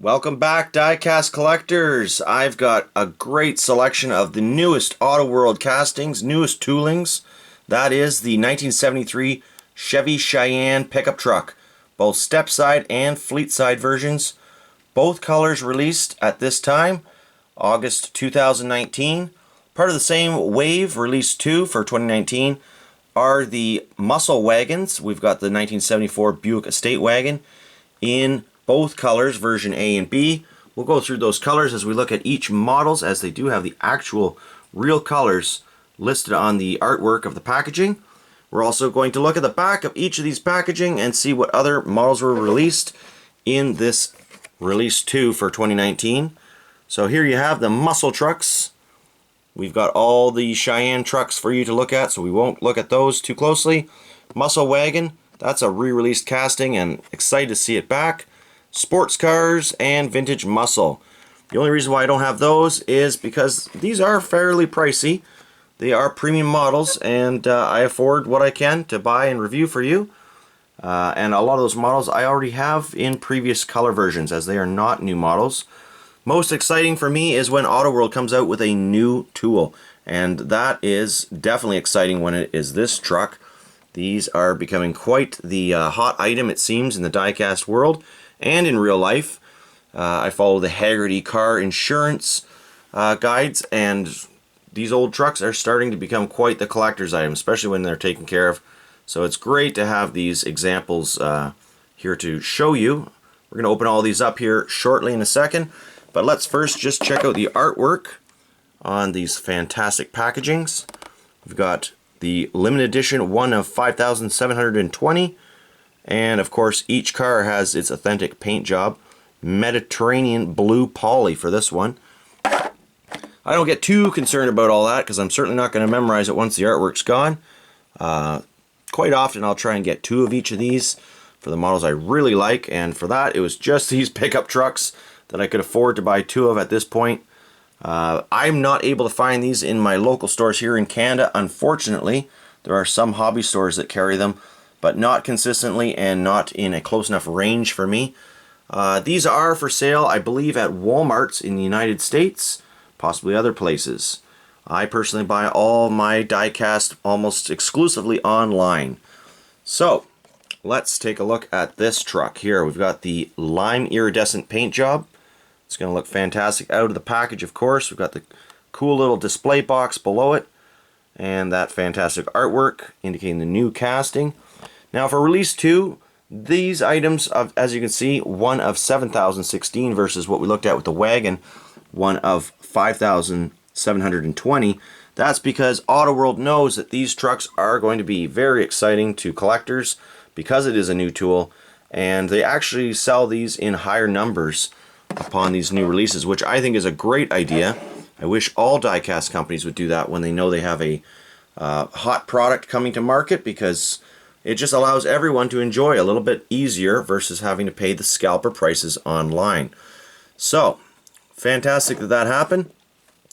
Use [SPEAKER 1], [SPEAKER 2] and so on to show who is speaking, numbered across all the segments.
[SPEAKER 1] Welcome back, diecast collectors. I've got a great selection of the newest AutoWorld castings, newest toolings. That is the 1973 Chevy Cheyenne pickup truck. Both Stepside and Fleetside versions. Both colors released at this time, August 2019. Part of the same wave, release 2 for 2019, are the muscle wagons. We've got the 1974 Buick Estate Wagon in both colors, version A and B. We'll go through those colors as we look at each models, as they do have the actual real colors listed on the artwork of the packaging. We're also going to look at the back of each of these packaging and see what other models were released in this release 2 for 2019. So here you have the muscle trucks. We've got all the Cheyenne trucks for you to look at, so we won't look at those too closely. Muscle wagon, that's a re-released casting and excited to see it back. Sports cars and vintage muscle. The only reason why I don't have those is because these are fairly pricey. They are premium models, and I afford what I can to buy and review for you. And a lot of those models I already have in previous color versions, as they are not new models. Most exciting for me is when AutoWorld comes out with a new tool, and that is definitely exciting when it is this truck. These are becoming quite the hot item, it seems, in the diecast world and in real life. I follow the Haggerty car insurance guides, and these old trucks are starting to become quite the collector's item, especially when they're taken care of. So it's great to have these examples here to show you. We're going to open all these up here shortly in a second, but let's first just check out the artwork on these fantastic packagings. We've got the limited edition, one of 5,720. And of course, each car has its authentic paint job. Mediterranean blue poly for this one. I don't get too concerned about all that because I'm certainly not going to memorize it once the artwork's gone. Quite often I'll try and get 2 of each of these for the models I really like, and for that it was just these pickup trucks that I could afford to buy 2 of at this point. I'm not able to find these in my local stores here in Canada, unfortunately. There are some hobby stores that carry them, but not consistently and not in a close enough range for me. These are for sale, I believe, at Walmarts in the United States, possibly other places. I personally buy all my diecast almost exclusively online. So, let's take a look at this truck here. We've got the lime iridescent paint job. It's going to look fantastic out of the package, of course. We've got the cool little display box below it, and that fantastic artwork indicating the new casting. Now for release 2, these items, as you can see, one of 7,016 versus what we looked at with the wagon, one of 5,720. That's because AutoWorld knows that these trucks are going to be very exciting to collectors because it is a new tool, and they actually sell these in higher numbers upon these new releases, which I think is a great idea. I wish all diecast companies would do that when they know they have a hot product coming to market, because it just allows everyone to enjoy a little bit easier versus having to pay the scalper prices online. So, fantastic that that happened.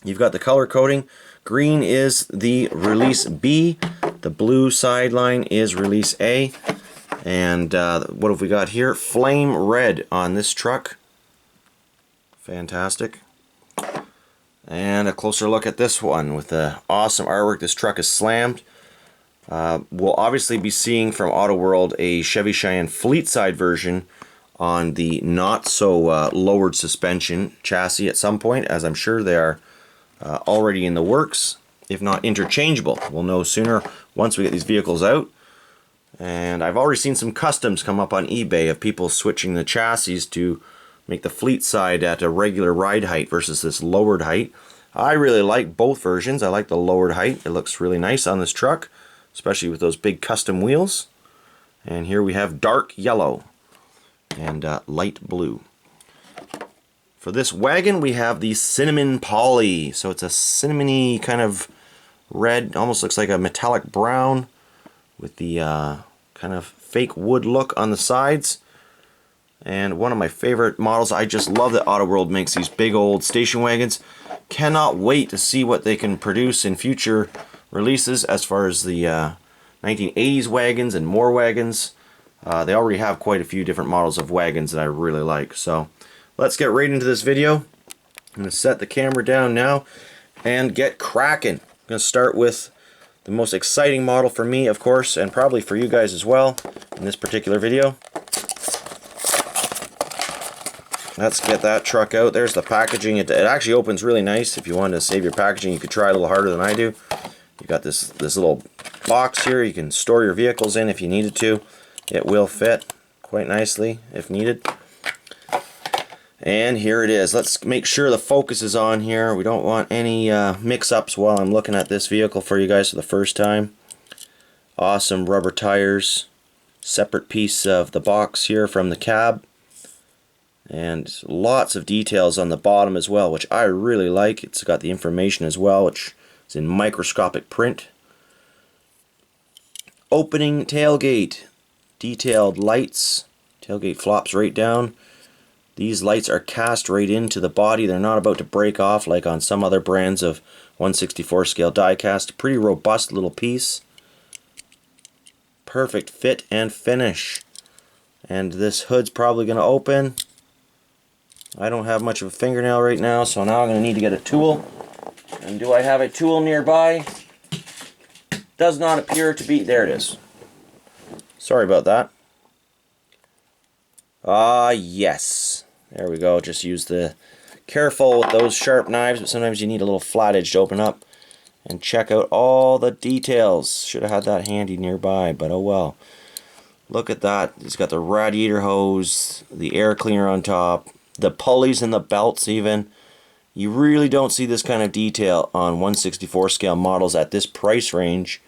[SPEAKER 1] You've got the color coding. Green is the release B. The blue sideline is release A. And what have we got here? Flame red on this truck. Fantastic. And a closer look at this one with the awesome artwork. This truck is slammed. We'll obviously be seeing from AutoWorld a Chevy Cheyenne Fleetside version on the not so lowered suspension chassis at some point, as I'm sure they are already in the works, if not interchangeable. We'll know sooner once we get these vehicles out. And I've already seen some customs come up on eBay of people switching the chassis to make the Fleetside at a regular ride height versus this lowered height. I really like both versions. I like the lowered height. It looks really nice on this truck, especially with those big custom wheels. And here we have dark yellow and light blue. For this wagon, we have the cinnamon poly. So it's a cinnamony kind of red, almost looks like a metallic brown with the kind of fake wood look on the sides. And one of my favorite models. I just love that AutoWorld makes these big old station wagons. Cannot wait to see what they can produce in future releases as far as the 1980s wagons and more wagons. They already have quite a few different models of wagons that I really like. So let's get right into this video. I'm going to set the camera down now and get cracking. I'm going to start with the most exciting model for me, of course, and probably for you guys as well in this particular video. Let's get that truck out. There's the packaging. It actually opens really nice. If you wanted to save your packaging, you could try a little harder than I do. You got this little box here you can store your vehicles in if you needed to. It will fit quite nicely if needed. And here it is. Let's make sure the focus is on here. We don't want any mix-ups while I'm looking at this vehicle for you guys for the first time. Awesome rubber tires. Separate piece of the box here from the cab. And lots of details on the bottom as well, which I really like. It's got the information as well, which is in microscopic print. Opening tailgate. Detailed lights. Tailgate flops right down. These lights are cast right into the body. They're not about to break off like on some other brands of 1/64 scale die cast. Pretty robust little piece. Perfect fit and finish. And this hood's probably going to open. I don't have much of a fingernail right now, so now I'm going to need to get a tool. And do I have a tool nearby? Does not appear to be. There it is. Sorry about that. Yes. There we go. Just use the careful with those sharp knives, but sometimes you need a little flat edge to open up. And check out all the details. Should have had that handy nearby, but oh well. Look at that. It's got the radiator hose, the air cleaner on top, the pulleys and the belts even. You really don't see this kind of detail on 1/64 scale models at this price range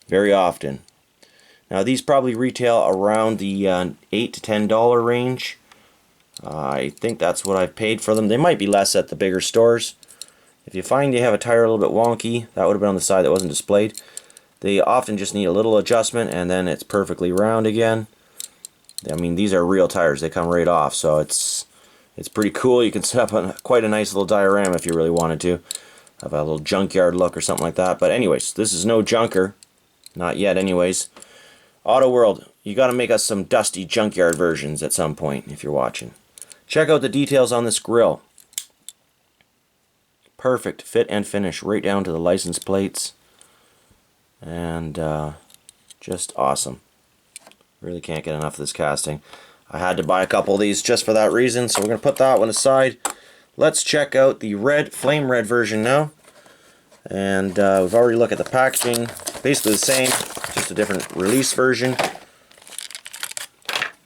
[SPEAKER 1] very often. Now these probably retail around the $8 to $10 range. I think that's what I've paid for them. They might be less at the bigger stores. If you find you have a tire a little bit wonky, that would have been on the side that wasn't displayed. They often just need a little adjustment and then it's perfectly round again. I mean, these are real tires. They come right off, so it's pretty cool. You can set up quite a nice little diorama if you really wanted to. Have a little junkyard look or something like that. But anyways, this is no junker. Not yet anyways. AutoWorld, you got to make us some dusty junkyard versions at some point if you're watching. Check out the details on this grill. Perfect fit and finish right down to the license plates. And just awesome. Really can't get enough of this casting. I had to buy a couple of these just for that reason, so we're going to put that one aside. Let's check out the red, flame red version now. And we've already looked at the packaging. Basically the same, just a different release version.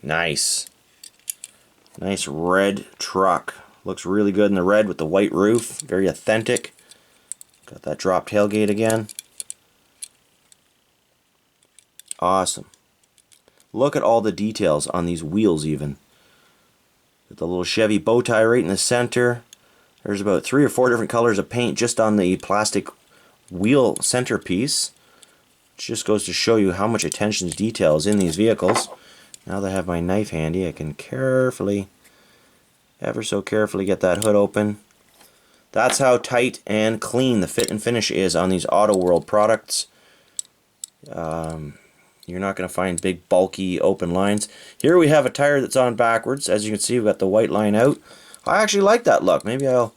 [SPEAKER 1] Nice. Nice red truck. Looks really good in the red with the white roof. Very authentic. Got that drop tailgate again. Awesome. Look at all the details on these wheels even. Got the little Chevy bow tie right in the center. There's about 3 or 4 different colors of paint just on the plastic wheel centerpiece. It just goes to show you how much attention to detail is in these vehicles. Now that I have my knife handy, I can carefully, ever so carefully get that hood open. That's how tight and clean the fit and finish is on these AutoWorld products. You're not going to find big, bulky, open lines. Here we have a tire that's on backwards. As you can see, we've got the white line out. I actually like that look. Maybe I'll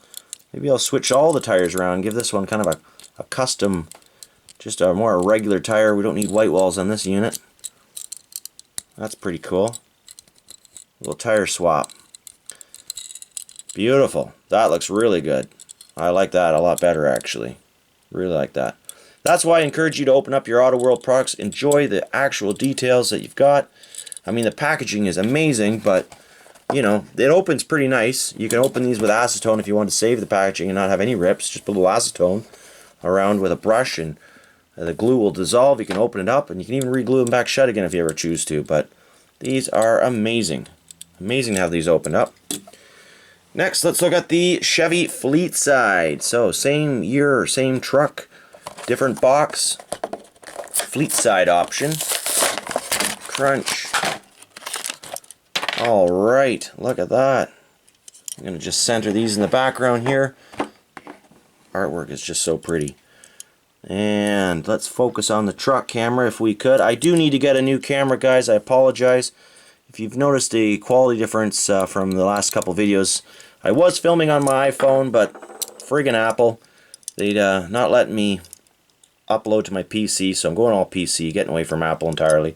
[SPEAKER 1] switch all the tires around and give this one kind of a custom, just a more regular tire. We don't need white walls on this unit. That's pretty cool. Little tire swap. Beautiful. That looks really good. I like that a lot better, actually. Really like that. That's why I encourage you to open up your AutoWorld products. Enjoy the actual details that you've got. I mean, the packaging is amazing, but, you know, it opens pretty nice. You can open these with acetone if you want to save the packaging and not have any rips. Just put a little acetone around with a brush and the glue will dissolve. You can open it up and you can even re-glue them back shut again if you ever choose to. But these are amazing. Amazing to have these opened up. Next, let's look at the Chevy Fleetside. So, same year, same truck. Different box, Fleetside option, crunch. Alright, look at that. I'm going to just center these in the background here. Artwork is just so pretty. And let's focus on the truck camera if we could. I do need to get a new camera, guys. I apologize. if you've noticed a quality difference from the last couple videos, I was filming on my iPhone, but friggin' Apple, they'd not let me upload to my PC, so I'm going all PC, getting away from Apple entirely.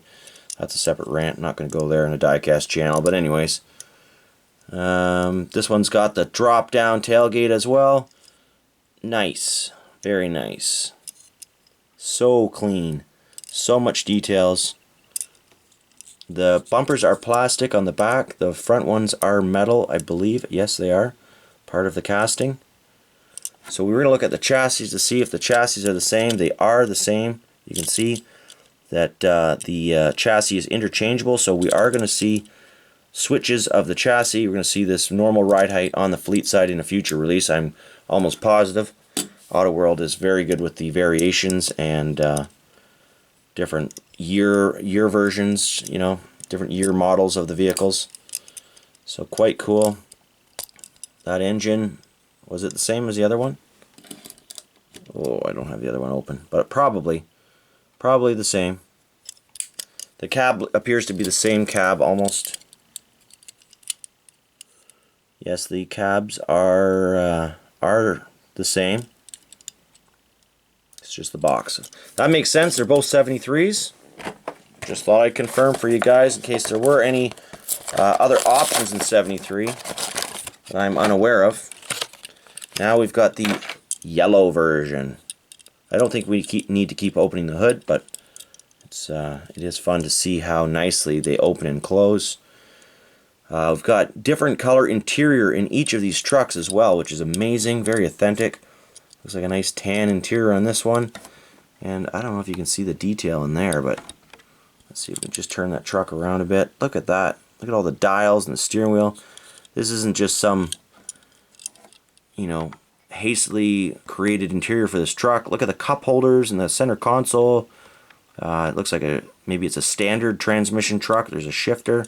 [SPEAKER 1] That's a separate rant, I'm not going to go there in a diecast channel, but anyways. This one's got the drop down tailgate as well. Nice, very nice. So clean, so much details. The bumpers are plastic on the back, the front ones are metal, I believe. Yes, they are part of the casting. So we're going to look at the chassis to see if the chassis are the same. They are the same. You can see that the chassis is interchangeable, so we are going to see switches of the chassis. We're going to see this normal ride height on the Fleetside in a future release, I'm almost positive. AutoWorld is very good with the variations and different year versions, you know, different year models of the vehicles. So quite cool. That engine, was it the same as the other one? Oh, I don't have the other one open, but probably the same. The cab appears to be the same cab almost. Yes, the cabs are the same. It's just the box. That makes sense. They're both 73s. Just thought I'd confirm for you guys in case there were any other options in 73 that I'm unaware of. Now we've got the yellow version. I don't think we need to keep opening the hood, but it is fun to see how nicely they open and close. We've got different color interior in each of these trucks as well, which is amazing, very authentic. Looks like a nice tan interior on this one. And I don't know if you can see the detail in there, but let's see if we can just turn that truck around a bit. Look at that. Look at all the dials and the steering wheel. This isn't just some, you know, hastily created interior for this truck. Look at the cup holders and the center console. It looks like maybe it's a standard transmission truck. There's a shifter.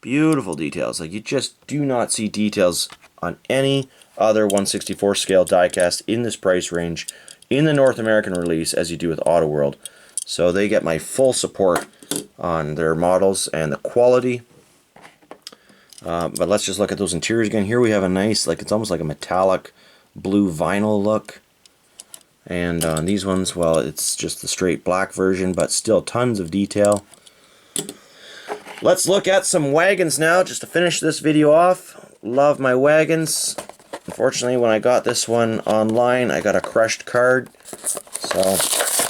[SPEAKER 1] Beautiful details. Like, you just do not see details on any other 1/64 scale diecast in this price range in the North American release as you do with AutoWorld. So they get my full support on their models and the quality. But let's just look at those interiors again. Here we have a nice, like, it's almost like a metallic blue vinyl look. And on these ones, well, it's just the straight black version, but still tons of detail. Let's look at some wagons now, just to finish this video off. Love my wagons. Unfortunately, when I got this one online, I got a crushed card. So,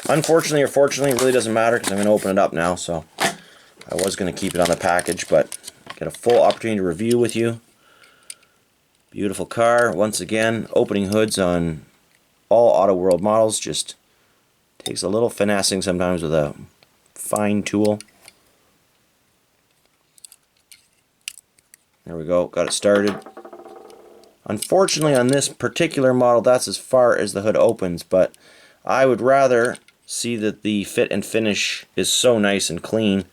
[SPEAKER 1] unfortunately or fortunately, it really doesn't matter because I'm going to open it up now. So, I was going to keep it on the package, but get a full opportunity to review with you. Beautiful car. Once again, opening hoods on all AutoWorld models just takes a little finessing sometimes with a fine tool. There we go, got it started. Unfortunately on this particular model, that's as far as the hood opens, but I would rather see that the fit and finish is so nice and clean,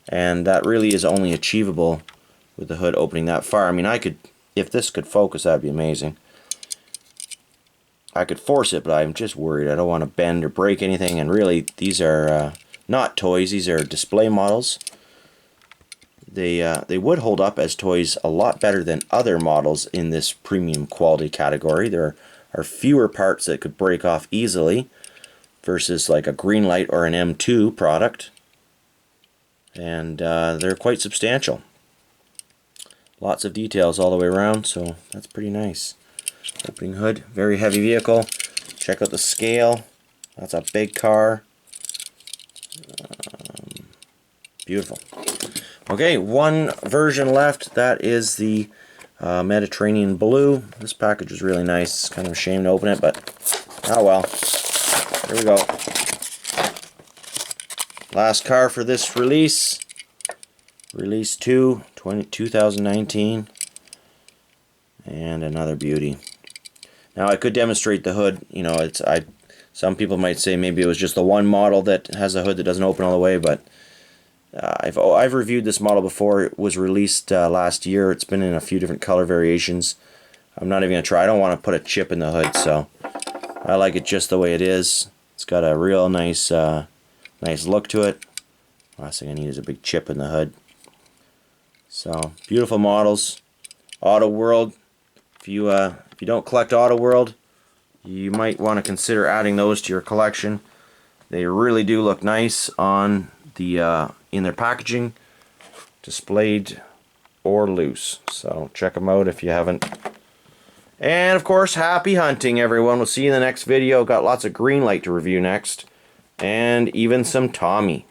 [SPEAKER 1] and that really is only achievable with the hood opening that far. I mean, I could, if this could focus, that'd be amazing. I could force it, but I'm just worried. I don't want to bend or break anything, and really, these are not toys, these are display models. They would hold up as toys a lot better than other models in this premium quality category. There are fewer parts that could break off easily versus like a Greenlight or an M2 product. And they're quite substantial. Lots of details all the way around, so that's pretty nice. Opening hood, very heavy vehicle. Check out the scale. That's a big car. Beautiful. Okay, one version left. That is the Mediterranean Blue. This package is really nice. It's kind of a shame to open it, but oh well. Here we go. Last car for this release. Release 2, 2019. And another beauty. Now I could demonstrate the hood. You know, some people might say maybe it was just the one model that has a hood that doesn't open all the way, but I've reviewed this model before. It was released last year. It's been in a few different color variations. I'm not even going to try. I don't want to put a chip in the hood, so I like it just the way it is. It's got a real nice nice look to it. Last thing I need is a big chip in the hood. So, beautiful models. AutoWorld. If you don't collect AutoWorld, you might want to consider adding those to your collection. They really do look nice on the in their packaging, displayed or loose. So check them out if you haven't. And of course, happy hunting, everyone. We'll see you in the next video. Got lots of green light to review next, and even some Tommy.